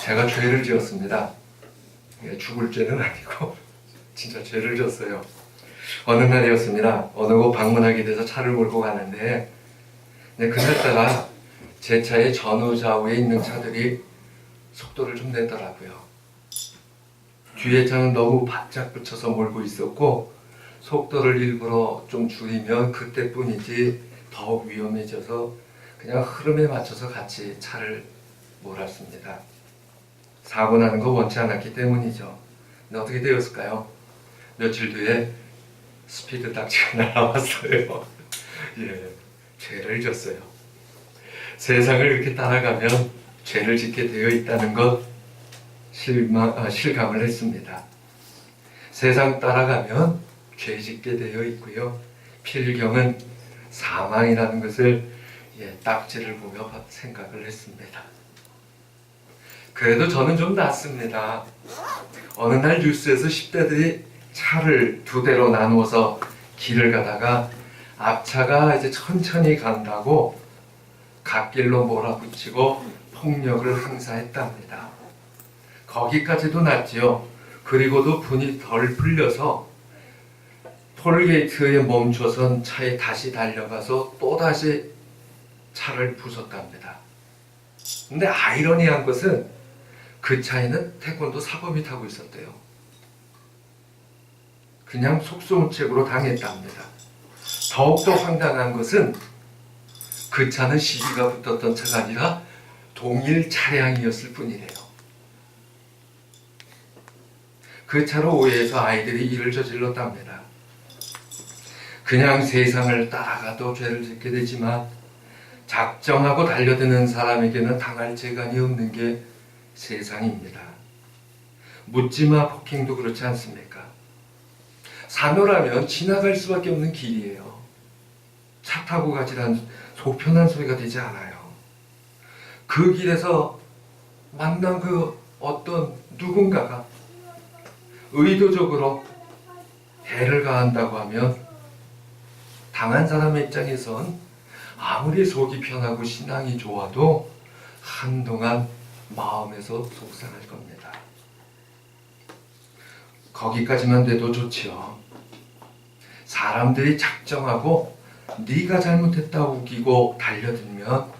제가 죄를 지었습니다. 죽을 죄는 아니고 진짜 죄를 졌어요. 어느 날이었습니다. 어느 곳 방문하게 돼서 차를 몰고 가는데 그날따라 제 차의 전후 좌우에 있는 차들이 속도를 좀 내더라고요. 뒤에 차는 너무 바짝 붙여서 몰고 있었고 속도를 일부러 좀 줄이면 그때뿐이지 더 위험해져서 그냥 흐름에 맞춰서 같이 차를 몰았습니다. 사고 나는 거 원치 않았기 때문이죠. 근데 어떻게 되었을까요? 며칠 뒤에 스피드 딱지가 날아왔어요. 예, 죄를 졌어요. 세상을 이렇게 따라가면 죄를 짓게 되어 있다는 것 실감을 했습니다. 세상 따라가면 죄 짓게 되어 있고요. 필경은 사망이라는 것을 딱지를 보며 생각을 했습니다. 그래도 저는 좀 낫습니다. 어느 날 뉴스에서 10대들이 차를 두 대로 나누어서 길을 가다가 앞차가 이제 천천히 간다고 갓길로 몰아붙이고 폭력을 행사했답니다. 거기까지도 낫지요. 그리고도 분이 덜 풀려서 톨게이트에 멈춰선 차에 다시 달려가서 또다시 차를 부쉈답니다. 근데 아이러니한 것은 그 차에는 태권도 사범이 타고 있었대요. 그냥 속수무책으로 당했답니다. 더욱더 황당한 것은 그 차는 시비가 붙었던 차가 아니라 동일 차량이었을 뿐이래요. 그 차로 오해해서 아이들이 일을 저질렀답니다. 그냥 세상을 따라가도 죄를 짓게 되지만 작정하고 달려드는 사람에게는 당할 재간이 없는 게 세상입니다. 묻지마 폭행도 그렇지 않습니까? 사묘라면 지나갈 수밖에 없는 길이에요. 차 타고 가지란 속편한 소리가 되지 않아요. 그 길에서 만난 그 어떤 누군가가 의도적으로 해를 가한다고 하면 당한 사람의 입장에선 아무리 속이 편하고 신앙이 좋아도 한동안 마음에서 속상할 겁니다. 거기까지만 돼도 좋지요. 사람들이 작정하고 네가 잘못했다고 우기고 달려들면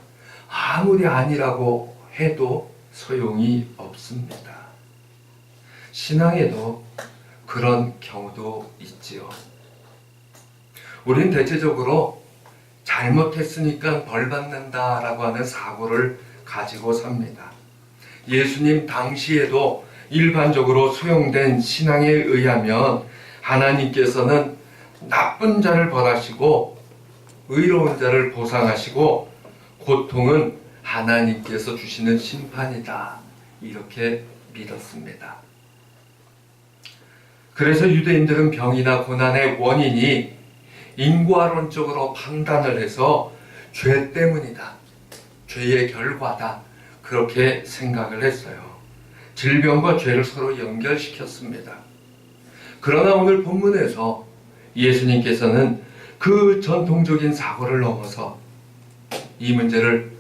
아무리 아니라고 해도 소용이 없습니다. 신앙에도 그런 경우도 있지요. 우린 대체적으로 잘못했으니까 벌 받는다라고 하는 사고를 가지고 삽니다. 예수님 당시에도 일반적으로 수용된 신앙에 의하면 하나님께서는 나쁜 자를 벌하시고 의로운 자를 보상하시고 고통은 하나님께서 주시는 심판이다. 이렇게 믿었습니다. 그래서 유대인들은 병이나 고난의 원인이 인과론적으로 판단을 해서 죄 때문이다. 죄의 결과다. 그렇게 생각을 했어요. 질병과 죄를 서로 연결시켰습니다. 그러나 오늘 본문에서 예수님께서는 그 전통적인 사고를 넘어서 이 문제를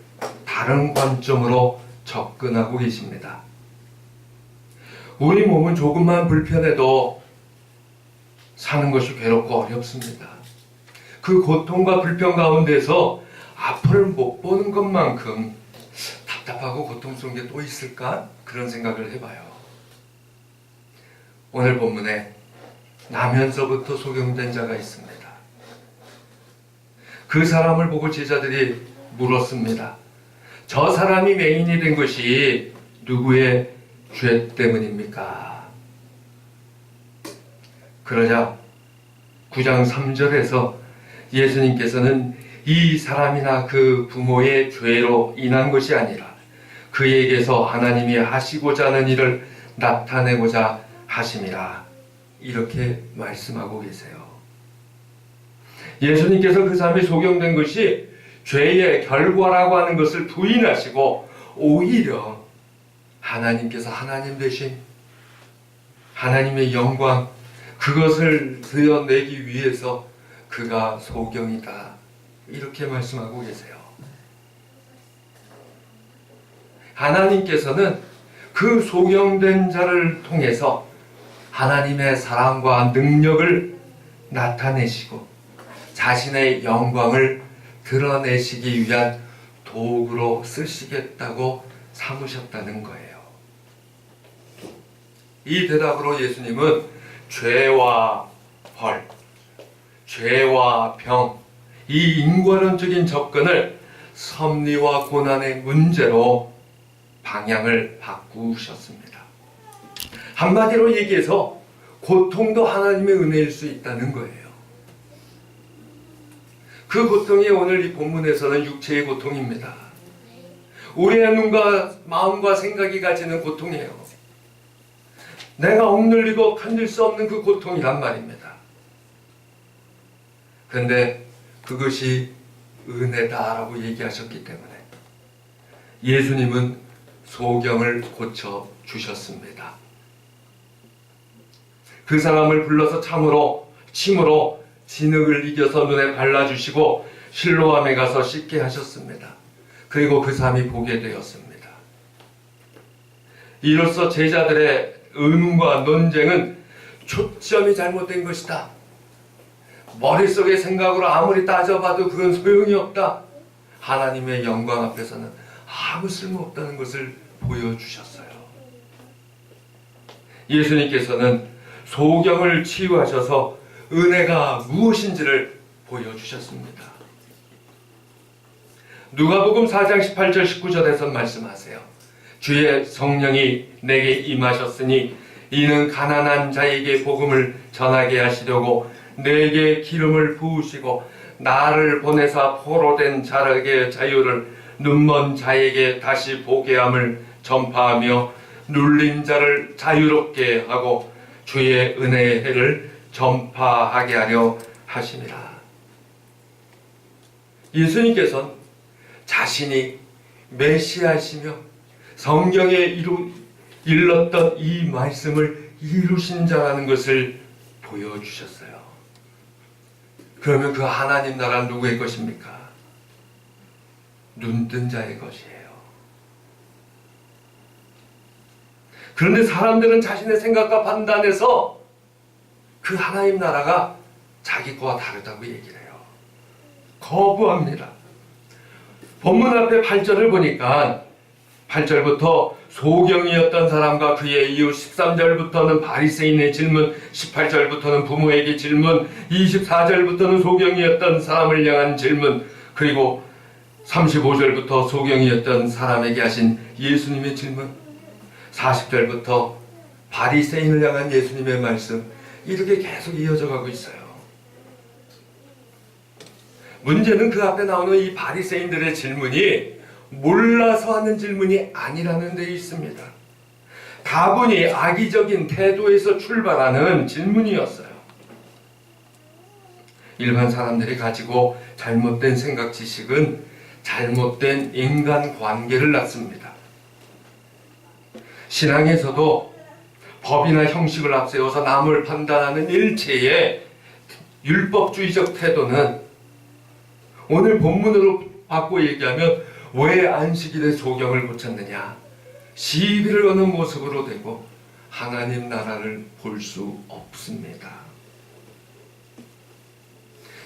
다른 관점으로 접근하고 계십니다. 우리 몸은 조금만 불편해도 사는 것이 괴롭고 어렵습니다. 그 고통과 불편 가운데서 앞을 못 보는 것만큼 답답하고 고통스러운 게 또 있을까? 그런 생각을 해봐요. 오늘 본문에 나면서부터 소경된 자가 있습니다. 그 사람을 보고 제자들이 물었습니다. 저 사람이 맹인이 된 것이 누구의 죄 때문입니까? 그러자 9장 3절에서 예수님께서는 이 사람이나 그 부모의 죄로 인한 것이 아니라 그에게서 하나님이 하시고자 하는 일을 나타내고자 하심이라 이렇게 말씀하고 계세요. 예수님께서 그 사람이 소경된 것이 죄의 결과라고 하는 것을 부인하시고 오히려 하나님께서 하나님 되신 하나님의 영광 그것을 드러내기 위해서 그가 소경이다. 이렇게 말씀하고 계세요. 하나님께서는 그 소경된 자를 통해서 하나님의 사랑과 능력을 나타내시고 자신의 영광을 드러내시기 위한 도구로 쓰시겠다고 삼으셨다는 거예요. 이 대답으로 예수님은 죄와 벌, 죄와 병, 이 인과론적인 접근을 섭리와 고난의 문제로 방향을 바꾸셨습니다. 한마디로 얘기해서 고통도 하나님의 은혜일 수 있다는 거예요. 그 고통이 오늘 이 본문에서는 육체의 고통입니다. 우리의 눈과 마음과 생각이 가지는 고통이에요. 내가 억눌리고 견딜 수 없는 그 고통이란 말입니다. 근데 그것이 은혜다라고 얘기하셨기 때문에 예수님은 소경을 고쳐 주셨습니다. 그 사람을 불러서 침으로 진흙을 이겨서 눈에 발라주시고 실로암에 가서 씻게 하셨습니다. 그리고 그 사람이 보게 되었습니다. 이로써 제자들의 의문과 논쟁은 초점이 잘못된 것이다. 머릿속의 생각으로 아무리 따져봐도 그건 소용이 없다. 하나님의 영광 앞에서는 아무 쓸모없다는 것을 보여주셨어요. 예수님께서는 소경을 치유하셔서 은혜가 무엇인지를 보여주셨습니다. 누가복음 4장 18절 19절에서 말씀하세요. 주의 성령이 내게 임하셨으니 이는 가난한 자에게 복음을 전하게 하시려고 내게 기름을 부으시고 나를 보내사 포로된 자에게 자유를 눈먼 자에게 다시 보게 함을 전파하며 눌린 자를 자유롭게 하고 주의 은혜의 해를 전파하게 하려 하심이라. 예수님께서는 자신이 메시아이시며 성경에 일렀던 이 말씀을 이루신 자라는 것을 보여주셨어요. 그러면 그 하나님 나라는 누구의 것입니까? 눈뜬 자의 것이에요. 그런데 사람들은 자신의 생각과 판단에서 그 하나님 나라가 자기 거와 다르다고 얘기를 해요. 거부합니다. 본문 앞에 8절을 보니까 8절부터 소경이었던 사람과 그의 이후 13절부터는 바리새인의 질문, 18절부터는 부모에게 질문, 24절부터는 소경이었던 사람을 향한 질문, 그리고 35절부터 소경이었던 사람에게 하신 예수님의 질문, 40절부터 바리새인을 향한 예수님의 말씀, 이렇게 계속 이어져 가고 있어요. 문제는 그 앞에 나오는 이 바리새인들의 질문이 몰라서 하는 질문이 아니라는 데 있습니다. 다분히 악의적인 태도에서 출발하는 질문이었어요. 일반 사람들이 가지고 잘못된 생각 지식은 잘못된 인간관계를 낳습니다. 신앙에서도 법이나 형식을 앞세워서 남을 판단하는 일체의 율법주의적 태도는 오늘 본문으로 바꿔 얘기하면 왜 안식일에 소경을 고쳤느냐? 시비를 거는 모습으로 되고 하나님 나라를 볼 수 없습니다.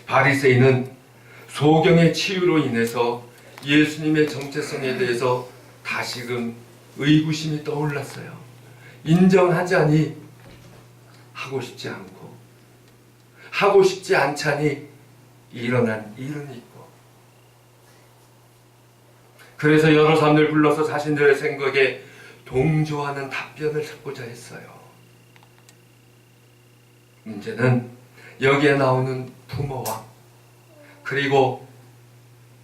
바리새인은 소경의 치유로 인해서 예수님의 정체성에 대해서 다시금 의구심이 떠올랐어요. 인정하자니 하고 싶지 않고 하고 싶지 않자니 일어난 일은 있고, 그래서 여러 사람들 불러서 자신들의 생각에 동조하는 답변을 찾고자 했어요. 문제는 여기에 나오는 부모와 그리고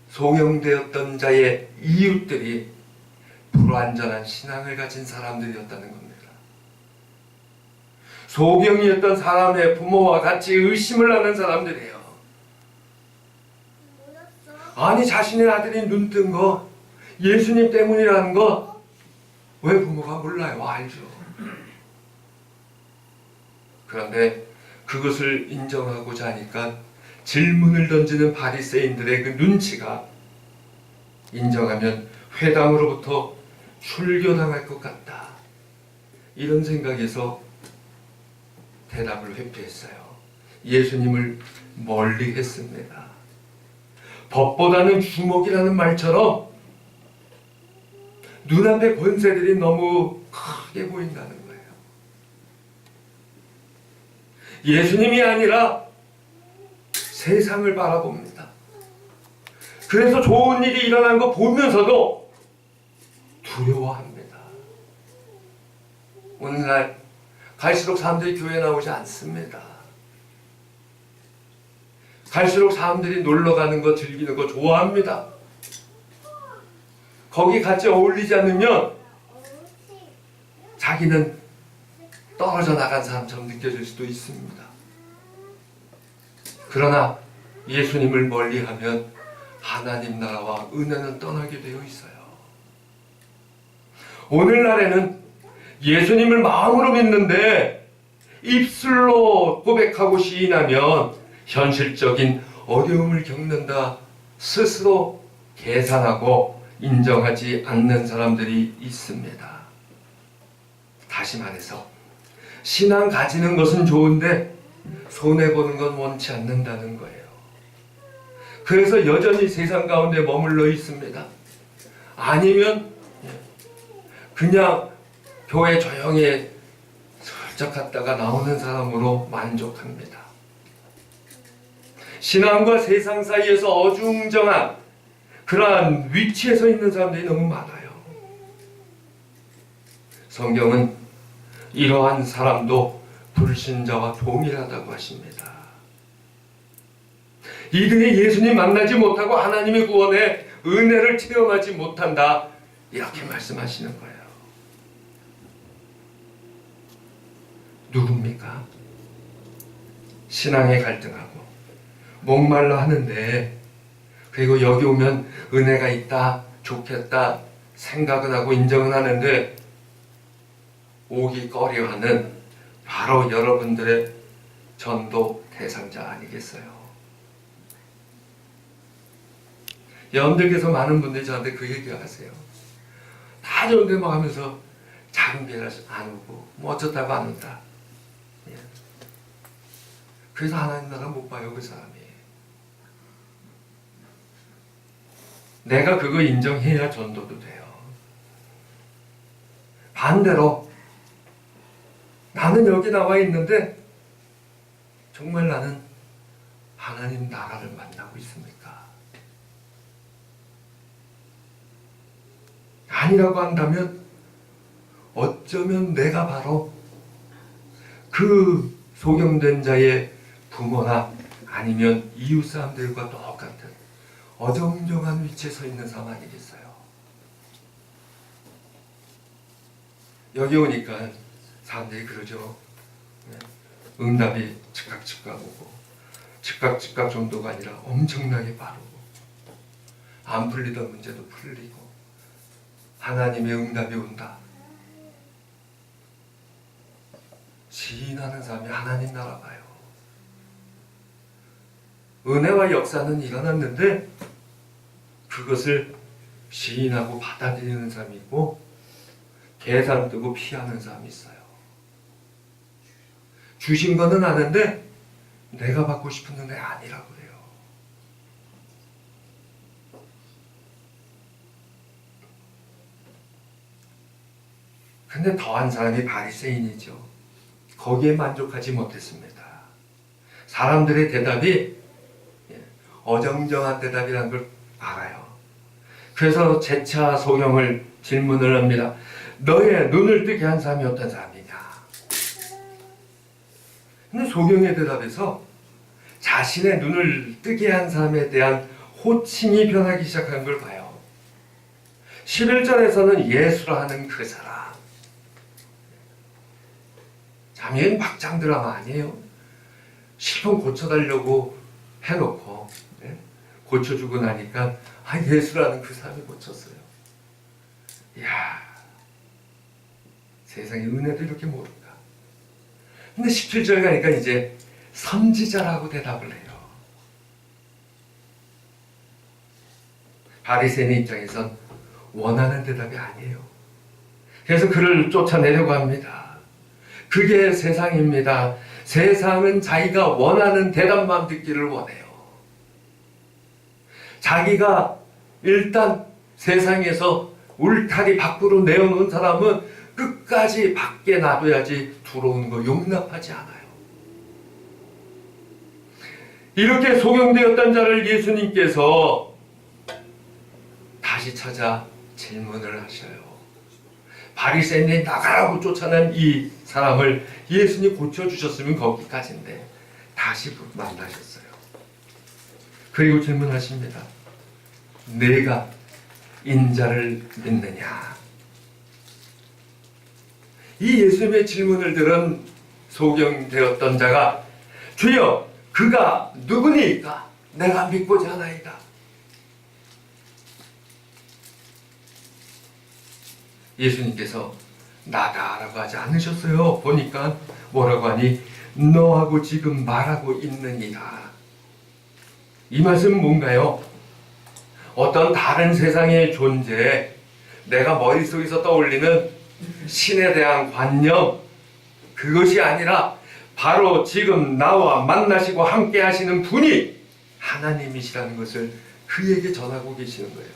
소경되었던 자의 이웃들이 불완전한 신앙을 가진 사람들이었다는 겁니다. 소경이었던 사람의 부모와 같이 의심을 하는 사람들이에요. 아니, 자신의 아들이 눈뜬 거 예수님 때문이라는 거 왜 부모가 몰라요? 알죠. 그런데 그것을 인정하고자 하니까 질문을 던지는 바리새인들의 그 눈치가 인정하면 회당으로부터 출교당할 것 같다. 이런 생각에서 대답을 회피했어요. 예수님을 멀리 했습니다. 법보다는 주먹이라는 말처럼 눈앞의 권세들이 너무 크게 보인다는 거예요. 예수님이 아니라 세상을 바라봅니다. 그래서 좋은 일이 일어난 거 보면서도 두려워합니다. 오늘날 갈수록 사람들이 교회에 나오지 않습니다. 갈수록 사람들이 놀러 가는 거, 즐기는 거 좋아합니다. 거기 같이 어울리지 않으면 자기는 떨어져 나간 사람처럼 느껴질 수도 있습니다. 그러나 예수님을 멀리하면 하나님 나라와 은혜는 떠나게 되어 있어요. 오늘날에는 예수님을 마음으로 믿는데 입술로 고백하고 시인하면 현실적인 어려움을 겪는다 스스로 계산하고 인정하지 않는 사람들이 있습니다. 다시 말해서 신앙 가지는 것은 좋은데 손해보는 건 원치 않는다는 거예요. 그래서 여전히 세상 가운데 머물러 있습니다. 아니면 그냥 교회 조용히 슬쩍 갔다가 나오는 사람으로 만족합니다. 신앙과 세상 사이에서 어중정한 그러한 위치에 서 있는 사람들이 너무 많아요. 성경은 이러한 사람도 불신자와 동일하다고 하십니다. 이들이 예수님 만나지 못하고 하나님의 구원의 은혜를 체험하지 못한다, 이렇게 말씀하시는 거예요. 누굽니까? 신앙에 갈등하고 목말라 하는데, 그리고 여기 오면 은혜가 있다, 좋겠다 생각은 하고 인정은 하는데 오기 꺼려하는 바로 여러분들의 전도 대상자 아니겠어요? 여러분들께서 많은 분들이 저한테 그 얘기를 하세요. 다 좋은데 막 하면서 작은 교회를 안 오고 뭐 어쩌다고 안 온다. 그래서 하나님 나라 못 봐요, 그 사람이. 내가 그거 인정해야 전도도 돼요. 반대로 나는 여기 나와 있는데 정말 나는 하나님 나라를 만나고 있습니까? 아니라고 한다면 어쩌면 내가 바로 그 소경된 자의 부모나 아니면 이웃 사람들과 똑같은 어정쩡한 위치에 서 있는 사람 아니겠어요? 여기 오니까 사람들이 그러죠. 응답이 즉각 오고, 즉각 정도가 아니라 엄청나게 빠르고, 안 풀리던 문제도 풀리고, 하나님의 응답이 온다. 시인하는 사람이 하나님 나라 봐요. 은혜와 역사는 일어났는데 그것을 시인하고 받아들이는 사람이 있고 계산 뜨고 피하는 사람이 있어요. 주신 거는 아는데 내가 받고 싶은 은혜 아니라고 해요. 근데 더한 사람이 바리새인이죠. 거기에 만족하지 못했습니다. 사람들의 대답이 어정쩡한 대답이라는 걸 알아요. 그래서 재차 소경을 질문을 합니다. 너의 눈을 뜨게 한 사람이 어떤 사람이냐? 근데 소경의 대답에서 자신의 눈을 뜨게 한 사람에 대한 호칭이 변하기 시작한 걸 봐요. 11절에서는 예수라 하는 그 사람. 자매는 막장 드라마 아니에요. 실컷 고쳐달라고 해놓고 고쳐주고 나니까 예수라는 그 사람이 고쳤어요. 이야, 세상에 은혜도 이렇게 모른가. 근데 17절 가니까 이제 선지자라고 대답을 해요. 바리새인의 입장에선 원하는 대답이 아니에요. 그래서 그를 쫓아내려고 합니다. 그게 세상입니다. 세상은 자기가 원하는 대답만 듣기를 원해요. 자기가 일단 세상에서 울타리 밖으로 내어놓은 사람은 끝까지 밖에 놔둬야지 들어오는 거 용납하지 않아요. 이렇게 소경되었던 자를 예수님께서 다시 찾아 질문을 하셔요. 바리새인이 나가라고 쫓아낸 이 사람을 예수님 고쳐주셨으면 거기까지인데 다시 만나셨어요. 그리고 질문하십니다. 내가 인자를 믿느냐? 이 예수님의 질문을 들은 소경되었던 자가 주여 그가 누구니까 내가 믿고자 하나이다. 예수님께서 나다라고 하지 않으셨어요. 보니까 뭐라고 하니 너하고 지금 말하고 있느니라. 이 말씀은 뭔가요? 어떤 다른 세상의 존재, 내가 머릿속에서 떠올리는 신에 대한 관념, 그것이 아니라 바로 지금 나와 만나시고 함께 하시는 분이 하나님이시라는 것을 그에게 전하고 계시는 거예요.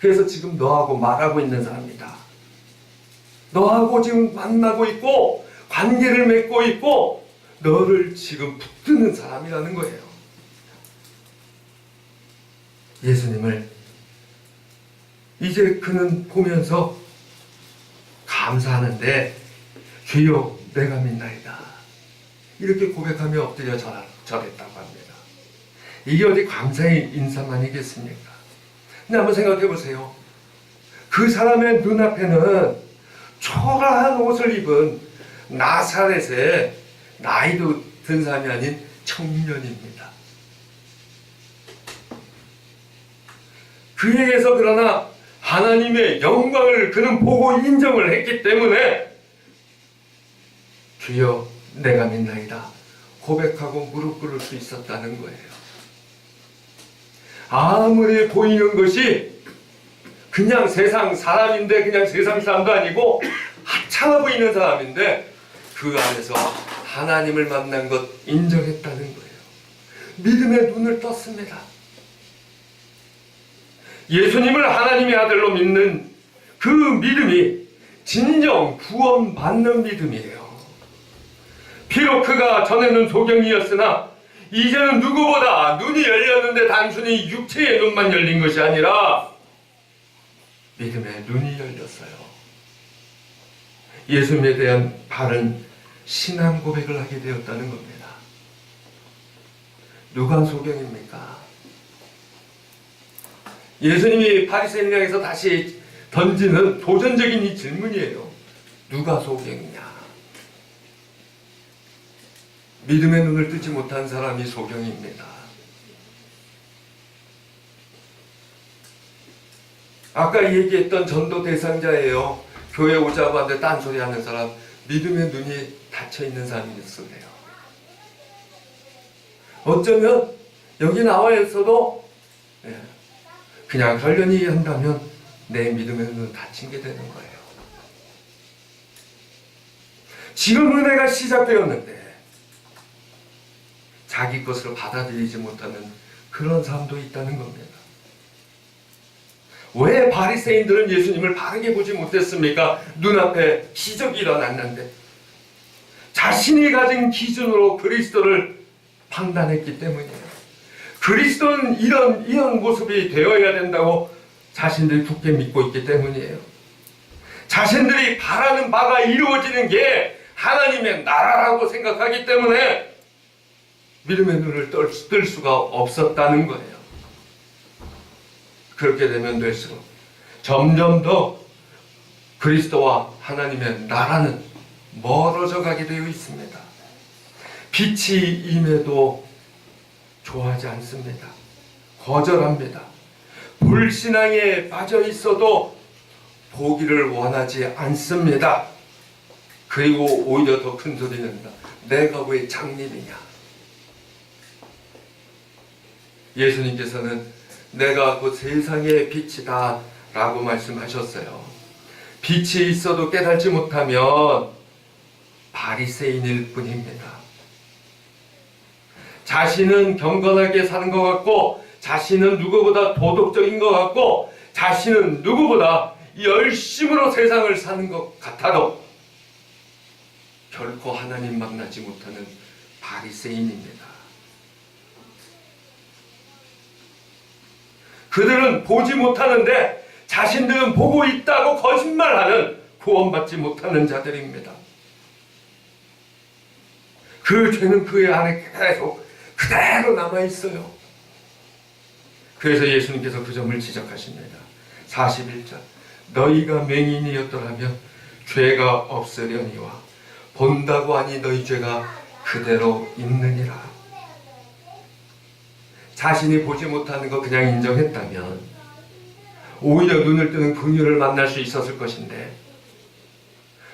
그래서 지금 너하고 말하고 있는 사람이다. 너하고 지금 만나고 있고 관계를 맺고 있고 너를 지금 붙드는 사람이라는 거예요. 예수님을 이제 그는 보면서 감사하는데 주여 내가 믿나이다. 이렇게 고백하며 엎드려 절했다고 합니다. 이게 어디 감사의 인사만이겠습니까? 근데 한번 생각해 보세요. 그 사람의 눈앞에는 초라한 옷을 입은 나사렛의 나이도 든 사람이 아닌 청년입니다. 그에게서 그러나 하나님의 영광을 그는 보고 인정을 했기 때문에 주여 내가 믿나이다 고백하고 무릎 꿇을 수 있었다는 거예요. 아무리 보이는 것이 그냥 세상 사람인데 그냥 세상 사람도 아니고 하찮아 보이는 사람인데 그 안에서 하나님을 만난 것 인정했다는 거예요. 믿음의 눈을 떴습니다. 예수님을 하나님의 아들로 믿는 그 믿음이 진정 구원받는 믿음이에요. 비록 그가 전에는 소경이었으나 이제는 누구보다 눈이 열렸는데 단순히 육체의 눈만 열린 것이 아니라 믿음의 눈이 열렸어요. 예수님에 대한 바른 신앙 고백을 하게 되었다는 겁니다. 누가 소경입니까? 예수님이 바리새인 향해서 다시 던지는 도전적인 이 질문이에요. 누가 소경이냐? 믿음의 눈을 뜨지 못한 사람이 소경입니다. 아까 얘기했던 전도 대상자예요. 교회 오자고 하는데 딴소리 하는 사람, 믿음의 눈이 닫혀있는 사람이었어요. 어쩌면 여기 나와 있어도 그냥 결연히 한다면 내 믿음의 눈은 닫힌 게 되는 거예요. 지금 은혜가 시작되었는데 자기 것으로 받아들이지 못하는 그런 사람도 있다는 겁니다. 왜 바리새인들은 예수님을 바르게 보지 못했습니까? 눈앞에 기적이 일어났는데 자신이 가진 기준으로 그리스도를 판단했기 때문이에요. 그리스도는 이런 모습이 되어야 된다고 자신들이 굳게 믿고 있기 때문이에요. 자신들이 바라는 바가 이루어지는 게 하나님의 나라라고 생각하기 때문에 믿음의 눈을 뜰 수가 없었다는 거예요. 그렇게 되면 될수록 점점 더 그리스도와 하나님의 나라는 멀어져 가게 되어 있습니다. 빛이 임해도 좋아하지 않습니다. 거절합니다. 불신앙에 빠져 있어도 보기를 원하지 않습니다. 그리고 오히려 더 큰 소리 냅니다. 내가 왜 장님이냐? 예수님께서는 내가 그 세상의 빛이다 라고 말씀하셨어요. 빛이 있어도 깨닫지 못하면 바리새인일 뿐입니다. 자신은 경건하게 사는 것 같고, 자신은 누구보다 도덕적인 것 같고, 자신은 누구보다 열심으로 세상을 사는 것 같아도 결코 하나님 만나지 못하는 바리새인입니다. 그들은 보지 못하는데 자신들은 보고 있다고 거짓말하는 구원받지 못하는 자들입니다. 그 죄는 그의 안에 계속 그대로 남아있어요. 그래서 예수님께서 그 점을 지적하십니다. 41절, 너희가 맹인이었더라면 죄가 없으려니와 본다고 하니 너희 죄가 그대로 있느니라. 자신이 보지 못하는 거 그냥 인정했다면 오히려 눈을 뜨는 긍휼을 만날 수 있었을 것인데,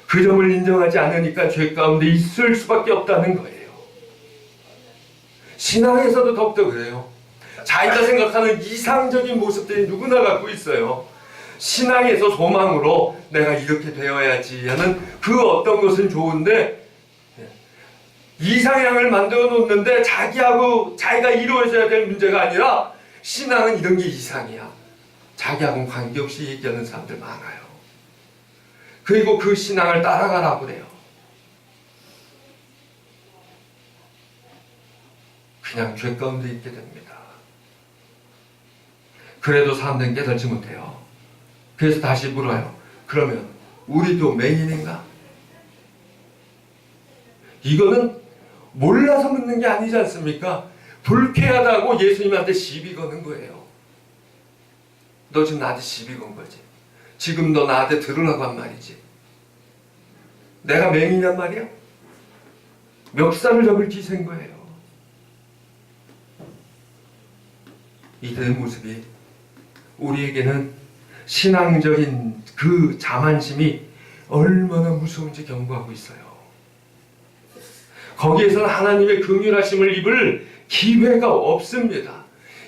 그 점을 인정하지 않으니까 죄 가운데 있을 수밖에 없다는 거예요. 신앙에서도 더욱더 그래요. 자기가 생각하는 이상적인 모습들이 누구나 갖고 있어요. 신앙에서 소망으로 내가 이렇게 되어야지 하는 그 어떤 것은 좋은데, 이상향을 만들어 놓는데 자기가 이루어져야 될 문제가 아니라 신앙은 이런 게 이상이야. 자기하고는 관계없이 얘기하는 사람들 많아요. 그리고 그 신앙을 따라가라고 그래요. 그냥 죄 가운데 있게 됩니다. 그래도 사람들은 깨닫지 못해요. 그래서 다시 물어요. 그러면 우리도 맹인인가? 이거는 몰라서 묻는 게 아니지 않습니까? 불쾌하다고 예수님한테 시비 거는 거예요. 너 지금 나한테 시비 건 거지. 지금 너 나한테 들으라고 한 말이지. 내가 맹인이란 말이야? 멱살을 잡을 기세인 거예요. 이들의 모습이 우리에게는 신앙적인 그 자만심이 얼마나 무서운지 경고하고 있어요. 거기에서는 하나님의 긍휼하심을 입을 기회가 없습니다.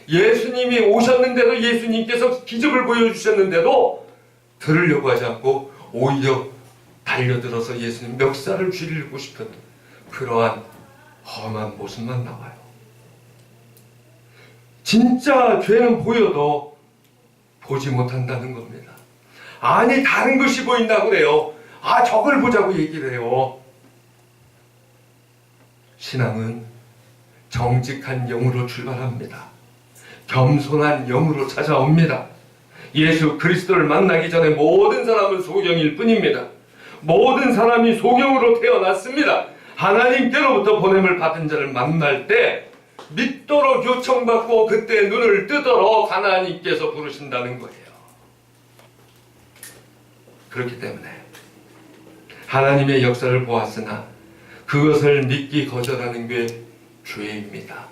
예수님이 오셨는데도, 예수님께서 기적을 보여주셨는데도 들으려고 하지 않고 오히려 달려들어서 예수님 멱살을 쥐르고 싶은 그러한 험한 모습만 나와요. 진짜 죄는 보여도 보지 못한다는 겁니다. 아니, 다른 것이 보인다고 그래요. 저걸 보자고 얘기를 해요. 신앙은 정직한 영으로 출발합니다. 겸손한 영으로 찾아옵니다. 예수 그리스도를 만나기 전에 모든 사람은 소경일 뿐입니다. 모든 사람이 소경으로 태어났습니다. 하나님께로부터 보냄을 받은 자를 만날 때 믿도록 요청받고 그때 눈을 뜨도록 하나님께서 부르신다는 거예요. 그렇기 때문에 하나님의 역사를 보았으나 그것을 믿기 거절하는 게 죄입니다.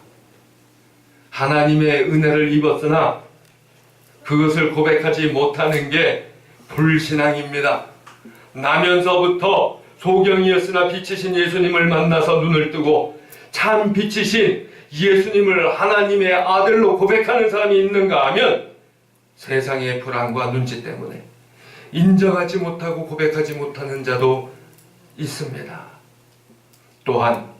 하나님의 은혜를 입었으나 그것을 고백하지 못하는 게 불신앙입니다. 나면서부터 소경이었으나 빛이신 예수님을 만나서 눈을 뜨고 참 빛이신 예수님을 하나님의 아들로 고백하는 사람이 있는가 하면 세상의 불안과 눈치 때문에 인정하지 못하고 고백하지 못하는 자도 있습니다. 또한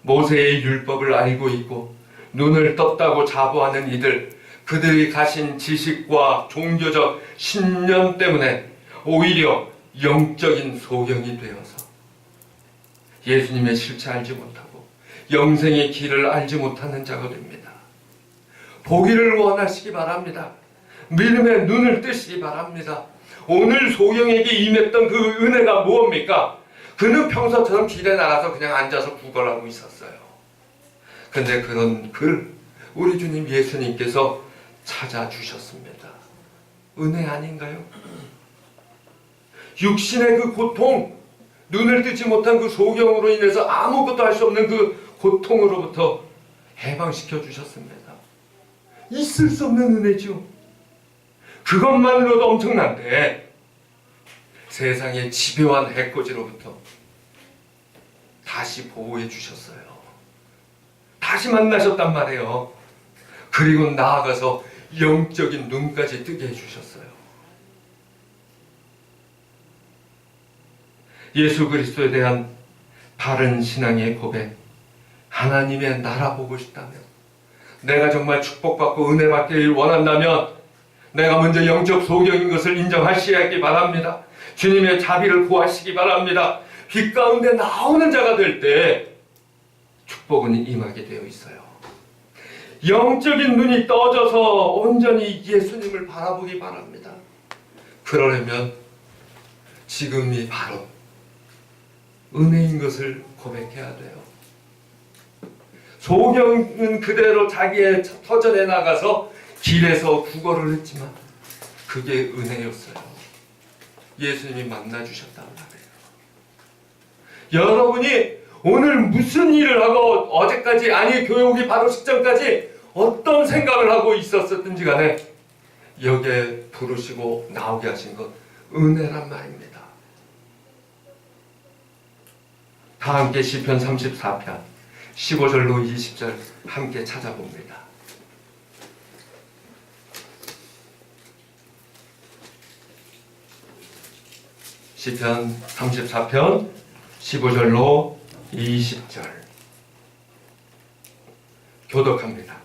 모세의 율법을 알고 있고 눈을 떴다고 자부하는 이들, 그들이 가진 지식과 종교적 신념 때문에 오히려 영적인 소경이 되어서 예수님의 실체 알지 못하고 영생의 길을 알지 못하는 자가 됩니다. 보기를 원하시기 바랍니다. 믿음의 눈을 뜨시기 바랍니다. 오늘 소경에게 임했던 그 은혜가 무엇입니까? 그는 평소처럼 길에 나가서 그냥 앉아서 구걸하고 있었어요. 근데 그런 우리 주님 예수님께서 찾아주셨습니다. 은혜 아닌가요? 육신의 그 고통, 눈을 뜨지 못한 그 소경으로 인해서 아무것도 할 수 없는 그 고통으로부터 해방시켜 주셨습니다. 있을 수 없는 은혜죠. 그것만으로도 엄청난데 세상의 집요한 해코지로부터 다시 보호해 주셨어요. 다시 만나셨단 말이에요. 그리고 나아가서 영적인 눈까지 뜨게 해주셨어요. 예수 그리스도에 대한 바른 신앙의 고백, 하나님의 나라 보고 싶다면, 내가 정말 축복받고 은혜 받기를 원한다면 내가 먼저 영적 소경인 것을 인정하시기 바랍니다. 주님의 자비를 구하시기 바랍니다. 빛 가운데 나오는 자가 될 때 축복은 임하게 되어 있어요. 영적인 눈이 떠져서 온전히 예수님을 바라보기 바랍니다. 그러려면 지금이 바로 은혜인 것을 고백해야 돼요. 소경은 그대로 자기의 터전에 나가서 길에서 구걸을 했지만 그게 은혜였어요. 예수님이 만나주셨단 말이에요. 여러분이 오늘 무슨 일을 하고 어제까지, 아니 교육이 바로 직전까지 어떤 생각을 하고 있었든지 간에 여기에 부르시고 나오게 하신 것 은혜란 말입니다. 다 함께 시편 34편 15절로 20절 함께 찾아봅니다. 시편 34편 15절로 20절 교독합니다.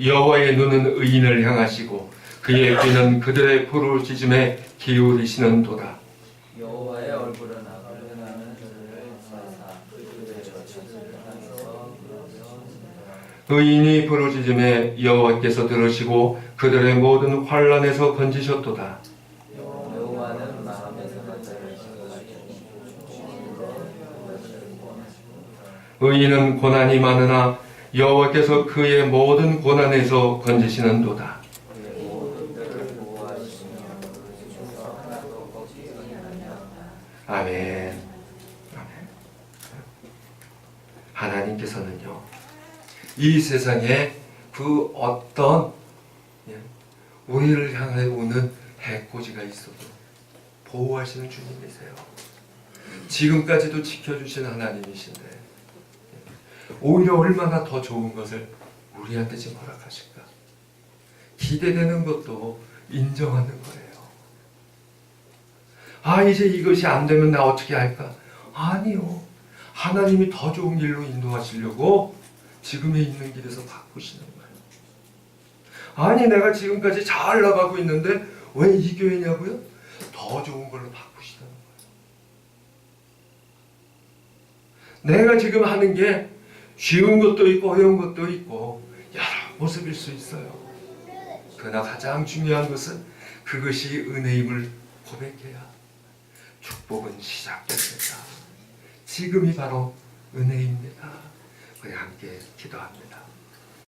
여호와의 눈은 의인을 향하시고 그의 귀는 그들의 부르짖음에 기울이시는도다. 여호와의 얼굴은 악을 그들을 사사 그들의 저주를 향해서 의인이 부르짖음에 여호와께서 들으시고 그들의 모든 환난에서 건지셨도다. 여호와는 마음에서 자를 의인은 고난이 많으나 여호와께서 그의 모든 고난에서 건지시는도다. 아멘. 아멘. 하나님께서는요, 이 세상에 그 어떤 우리를 향해 오는 해코지가 있어도 보호하시는 주님이세요. 지금까지도 지켜주신 하나님이신데 오히려 얼마나 더 좋은 것을 우리한테 지금 허락하실까? 기대되는 것도 인정하는 거예요. 아, 이제 이것이 안 되면 나 어떻게 할까? 아니요. 하나님이 더 좋은 길로 인도하시려고 지금에 있는 길에서 바꾸시는 거예요. 아니, 내가 지금까지 잘 나가고 있는데 왜 이 교회냐고요? 더 좋은 걸로 바꾸시는 거예요. 내가 지금 하는 게 쉬운 것도 있고 어려운 것도 있고 여러 모습일 수 있어요. 그러나 가장 중요한 것은 그것이 은혜임을 고백해야 축복은 시작됩니다. 지금이 바로 은혜입니다. 우리 함께 기도합니다.